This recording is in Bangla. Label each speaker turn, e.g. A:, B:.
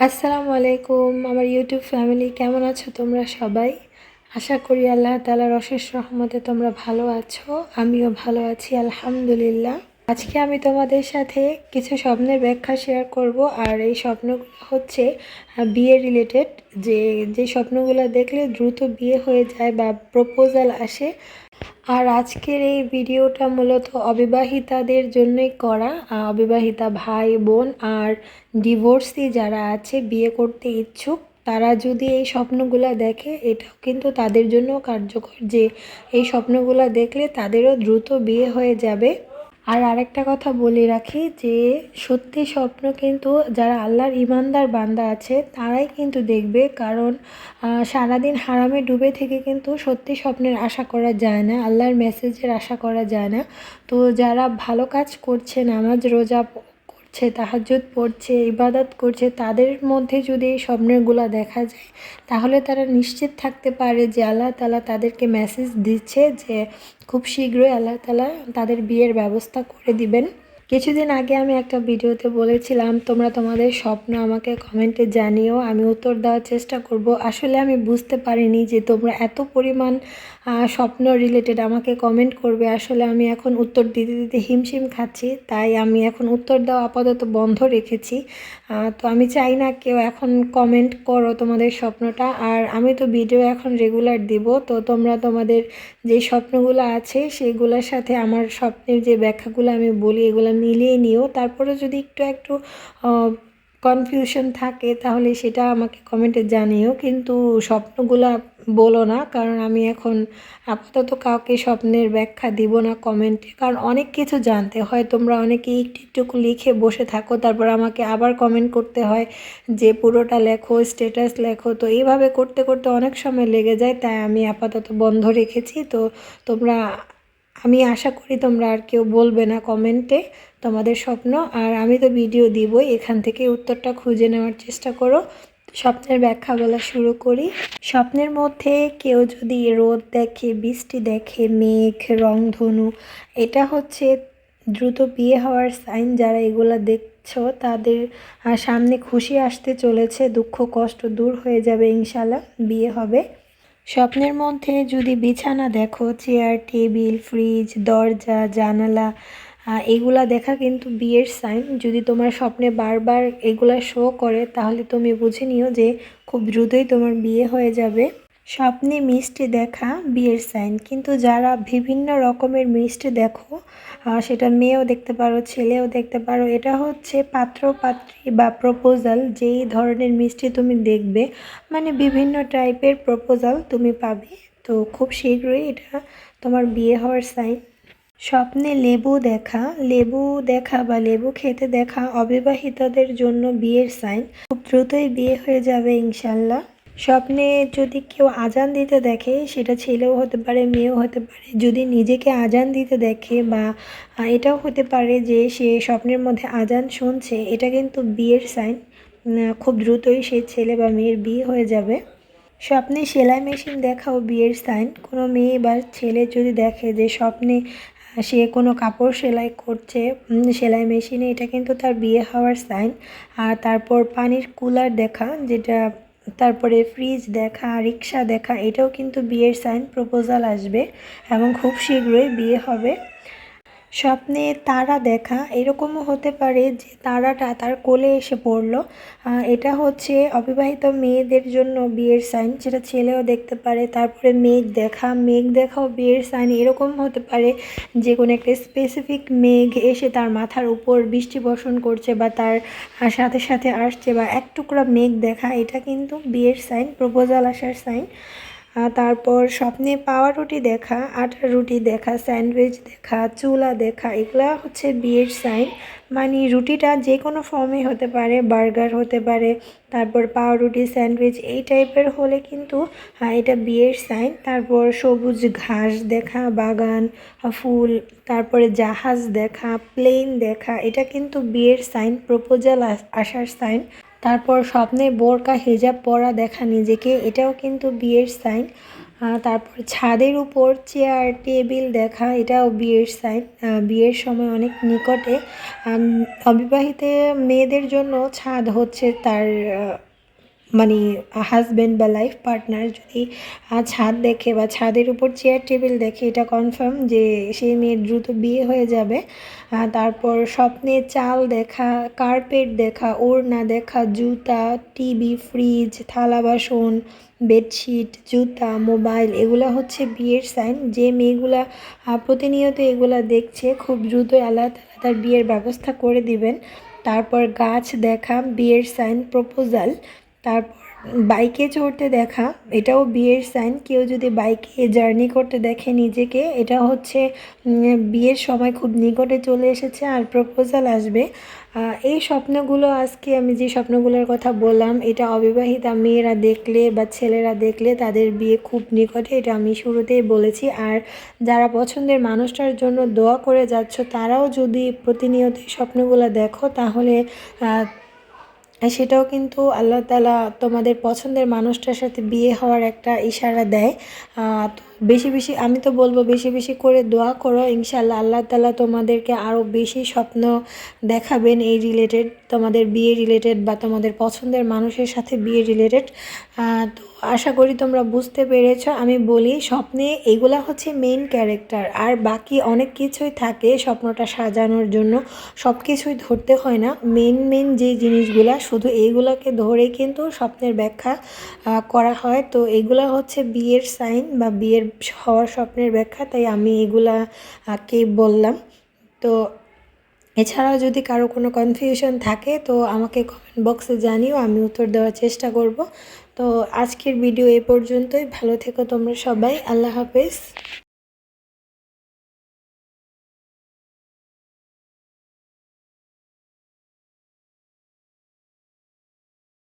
A: আসসালামু আলাইকুম আমার ইউটিউব ফ্যামিলি, কেমন আছো তোমরা সবাই? আশা করি আল্লাহ তাআলার অশেষ রহমতে তোমরা ভালো আছো। আমিও ভালো আছি আলহামদুলিল্লাহ। আজকে আমি তোমাদের সাথে কিছু স্বপ্নের ব্যাখ্যা শেয়ার করব। আর এই স্বপ্নগুলো হচ্ছে বিয়ে রিলেটেড। যে যে স্বপ্নগুলো দেখলে দ্রুত বিয়ে হয়ে যায় বা প্রপোজাল আসে। আর আজকের এই ভিডিওটা মূলত অবিবাহিতাদের জন্যই করা। অবিবাহিতা ভাই বোন আর ডিভোর্সি যারা আছে, বিয়ে করতে ইচ্ছুক, তারা যদি এই স্বপ্নগুলো দেখে, এটাও কিন্তু তাদের জন্য কার্যকর যে এই স্বপ্নগুলো দেখলে তাদেরও দ্রুত বিয়ে হয়ে যাবে। আর আরেকটা কথা বলে রাখি যে সত্যি স্বপ্ন কিন্তু যারা আল্লাহর ইমানদার বান্দা আছে তারাই কিন্তু দেখবে। কারণ সারাদিন হারামে ডুবে থেকে কিন্তু সত্যি স্বপ্নের আশা করা যায় না, আল্লাহর মেসেজের আশা করা যায় না। তো যারা ভালো কাজ করছে, নামাজ রোজা করছে, তাহাজ্জুদ পড়ছে, ইবাদত করছে, তাদের মধ্যে যদি এই স্বপ্নগুলো দেখা যায় তাহলে তারা নিশ্চিত থাকতে পারে যে আল্লাহ তাআলা তাদেরকে মেসেজ দিচ্ছে যে খুব শীঘ্রই আল্লাহ তাআলা তাদের বিয়ের ব্যবস্থা করে দিবেন। কিছুদিন আগে আমি একটা ভিডিওতে বলেছিলাম তোমরা তোমাদের স্বপ্ন আমাকে কমেন্টে জানিও, আমি উত্তর দেওয়ার চেষ্টা করব। আসলে আমি বুঝতে পারিনি যে তোমরা এত পরিমাণ স্বপ্ন রিলেটেড আমাকে কমেন্ট করবে। আসলে আমি এখন উত্তর দিতে দিতে হিমশিম খাচ্ছি, তাই আমি এখন উত্তর দেওয়া আপাতত বন্ধ রেখেছি। তো আমি চাই না কেউ এখন কমেন্ট করো তোমাদের স্বপ্নটা। আর আমি তো ভিডিও এখন রেগুলার দিব, তো তোমরা তোমাদের যে স্বপ্নগুলো আছে সেগুলোর সাথে আমার স্বপ্নের যে ব্যাখ্যাগুলো আমি বলি এগুলো মিলিয়ে নিও। তারপরে যদি একটু একটু কনফিউশন থাকে তাহলে সেটা আমাকে কমেন্টে জানিও, কিন্তু স্বপ্নগুলো বলো না, কারণ আমি এখন আপাতত কাউকে স্বপ্নের ব্যাখ্যা দিব না কমেন্টে। কারণ অনেক কিছু জানতে হয়, তোমরা অনেকে একটু একটু লিখে বসে থাকো, তারপর আমাকে আবার কমেন্ট করতে হয় যে পুরোটা লেখো, স্ট্যাটাস লেখো। তো এইভাবে করতে করতে অনেক সময় লেগে যায়, তাই আমি আপাতত বন্ধ রেখেছি। তো তোমরা, আমি আশা করি তোমরা আর কেউ বলবে না কমেন্টে তোমাদের স্বপ্ন। আর আমি তো ভিডিও দিবই, এখান থেকে উত্তরটা খুঁজে নেওয়ার চেষ্টা করো। স্বপ্নের ব্যাখ্যা বলা শুরু করি। স্বপ্নের মধ্যে কেউ যদি রোদ দেখে, বৃষ্টি দেখে, মেঘ, রংধনু, এটা হচ্ছে দ্রুত বিয়ে হওয়ার সাইন। যারা এগুলা দেখছো তাদের সামনে খুশি আসতে চলেছে, দুঃখ কষ্ট দূর হয়ে যাবে, ইনশাল্লাহ বিয়ে হবে। স্বপ্নের মধ্যে যদি বিছানা দেখো, চেয়ার, টেবিল, ফ্রিজ, দরজা, জানালা, এগুলা দেখা কিন্তু বিয়ের সাইন। যদি তোমার স্বপ্নে বারবার এগুলা শো করে তাহলে তুমি বুঝে নিও যে খুব দ্রুতই তোমার বিয়ে হয়ে যাবে। স্বপ্নে মিষ্টি দেখা বিয়ের সাইন, কিন্তু যারা বিভিন্ন রকমের মিষ্টি দেখো, সেটা মেয়েও দেখতে পারো, ছেলেও দেখতে পারো, এটা হচ্ছে পাত্র পাত্রী বা প্রপোজাল। যেই ধরনের মিষ্টি তুমি দেখবে, মানে বিভিন্ন টাইপের প্রপোজাল তুমি পাবে। তো খুব শীঘ্রই এটা তোমার বিয়ে হওয়ার সাইন। স্বপ্নে লেবু দেখা, লেবু দেখা বা লেবু খেতে দেখা অবিবাহিতদের জন্য বিয়ের সাইন। খুব দ্রুতই বিয়ে হয়ে যাবে ইনশাল্লাহ। স্বপ্নে যদি কেউ আজান দিতে দেখে, সেটা ছেলেও হতে পারে, মেয়েও হতে পারে। যদি নিজেকে আজান দিতে দেখে বা এটাও হতে পারে যে সে স্বপ্নের মধ্যে আজান শুনছে, এটা কিন্তু বিয়ের সাইন। খুব দ্রুতই সেই ছেলে বা মেয়ের বিয়ে হয়ে যাবে। স্বপ্নে সেলাই মেশিন দেখাও বিয়ের সাইন। কোনো মেয়ে বা ছেলে যদি দেখে যে স্বপ্নে সে কোনো কাপড় সেলাই করছে সেলাই মেশিনে, এটা কিন্তু তার বিয়ে হওয়ার সাইন। আর তারপর পানির কুলার দেখা, যেটা, তারপরে ফ্রিজ দেখা, রিক্সা দেখা, এটাও কিন্তু বিয়ের সাইন, প্রপোজাল আসবে এবং খুব শীঘ্রই বিয়ে হবে। স্বপ্নে তারা দেখা, এরকমও হতে পারে যে তারাটা তার কোলে এসে পড়লো, এটা হচ্ছে অবিবাহিত মেয়েদের জন্য বিয়ের সাইন, যেটা ছেলেও দেখতে পারে। তারপরে মেঘ দেখা, মেঘ দেখাও বিয়ের সাইন। এরকম হতে পারে যে কোনো একটা স্পেসিফিক মেঘ এসে তার মাথার উপর বৃষ্টি বর্ষণ করছে বা তার সাথে সাথে আসছে, বা এক টুকরা মেঘ দেখা, এটা কিন্তু বিয়ের সাইন, প্রপোজাল আসার সাইন। তারপর স্বপ্নে পাউরুটি দেখা, আটার রুটি দেখা, স্যান্ডউইচ দেখা, চুলা দেখা, এগুলা হচ্ছে বিয়ের সাইন। মানে রুটিটা যে কোনো ফর্মে হতে পারে, বার্গার হতে পারে, তারপর পাউরুটি, স্যান্ডউইচ এই টাইপের হলে কিন্তু এটা বিয়ের সাইন। তারপর সবুজ ঘাস দেখা, বাগান, ফুল, তারপরে জাহাজ দেখা, প্লেন দেখা, এটা কিন্তু বিয়ের সাইন, প্রপোজাল আসার সাইন। তারপর স্বপ্নে বোরকা হিজাব পরা দেখা নিজেকে, এটাও কিন্তু বিয়ের সাইন। তারপর ছাদের উপর চেয়ার টেবিল দেখা, এটাও বিয়ের সাইন। বিয়ের সময় অনেক নিকটে অবিবাহিত মেয়েদের জন্য ছাদ হচ্ছে তার মানে হাজব্যান্ড বা লাইফ পার্টনার যদি ছাদ দেখে বা ছাদের উপর চেয়ার টেবিল দেখে, এটা কনফার্ম যে সেই মেয়ের দ্রুত বিয়ে হয়ে যাবে। তারপর স্বপ্নে চাল দেখা, কার্পেট দেখা, ওড়না দেখা, জুতা, টিভি, ফ্রিজ, থালা বাসন, বেডশিট, জুতা, মোবাইল, এগুলো হচ্ছে বিয়ের সাইন। যে মেয়েগুলা প্রতিনিয়ত এগুলা দেখছে, খুব দ্রুতই আল্লাহ তাআলা তার বিয়ের ব্যবস্থা করে দিবেন। তারপর গাছ দেখা বিয়ের সাইন, প্রপোজাল। তারপর বাইকে চড়তে দেখা, এটাও বিয়ের সাইন। কেউ যদি বাইকে জার্নি করতে দেখে নিজেকে, এটা হচ্ছে বিয়ের সময় খুব নিকটে চলে এসেছে আর প্রপোজাল আসবে। এই স্বপ্নগুলো আজকে আমি যে স্বপ্নগুলোর কথা বললাম, এটা অবিবাহিতা মেয়েরা দেখলে বা ছেলেরা দেখলে তাদের বিয়ে খুব নিকটে, এটা আমি শুরুতেই বলেছি। আর যারা পছন্দের মানুষটার জন্য দোয়া করে যাচ্ছ, তারাও যদি প্রতিনিয়ত এই স্বপ্নগুলো দেখো, তাহলে সেটাও কিন্তু আল্লাহ তাআলা তোমাদের পছন্দের মানুষটার সাথে বিয়ে হওয়ার একটা ইশারা দেয়। তো বেশি বেশি, আমি তো বলবো বেশি বেশি করে দোয়া করো, ইনশাআল্লাহ আল্লাহ তাআলা তোমাদেরকে আরও বেশি স্বপ্ন দেখাবেন এই রিলেটেড, তোমাদের বিয়ে রিলেটেড বা তোমাদের পছন্দের মানুষের সাথে বিয়ে রিলেটেড। তো আশা করি তোমরা বুঝতে পেরেছ। আমি বলি, স্বপ্নে এগুলা হচ্ছে মেইন ক্যারেক্টার, আর বাকি অনেক কিছুই থাকে স্বপ্নটা সাজানোর জন্য, সব কিছুই ধরতে হয় না। মেইন যে জিনিসগুলা, শুধু এইগুলাকে ধরে কিন্তু স্বপ্নের ব্যাখ্যা করা হয়। তো এগুলা হচ্ছে বিয়ের সাইন বা বিয়ের হওয়ার স্বপ্নের ব্যাখ্যা, তাই আমি এগুলাকে বললাম। তো এছাড়াও যদি কারো কোনো কনফিউশন থাকে তো আমাকে কমেন্ট বক্সে জানিও, আমি উত্তর দেওয়ার চেষ্টা করব। তো আজকের ভিডিও এ পর্যন্তই। ভালো থেকো তোমরা সবাই, আল্লাহ হাফেজ।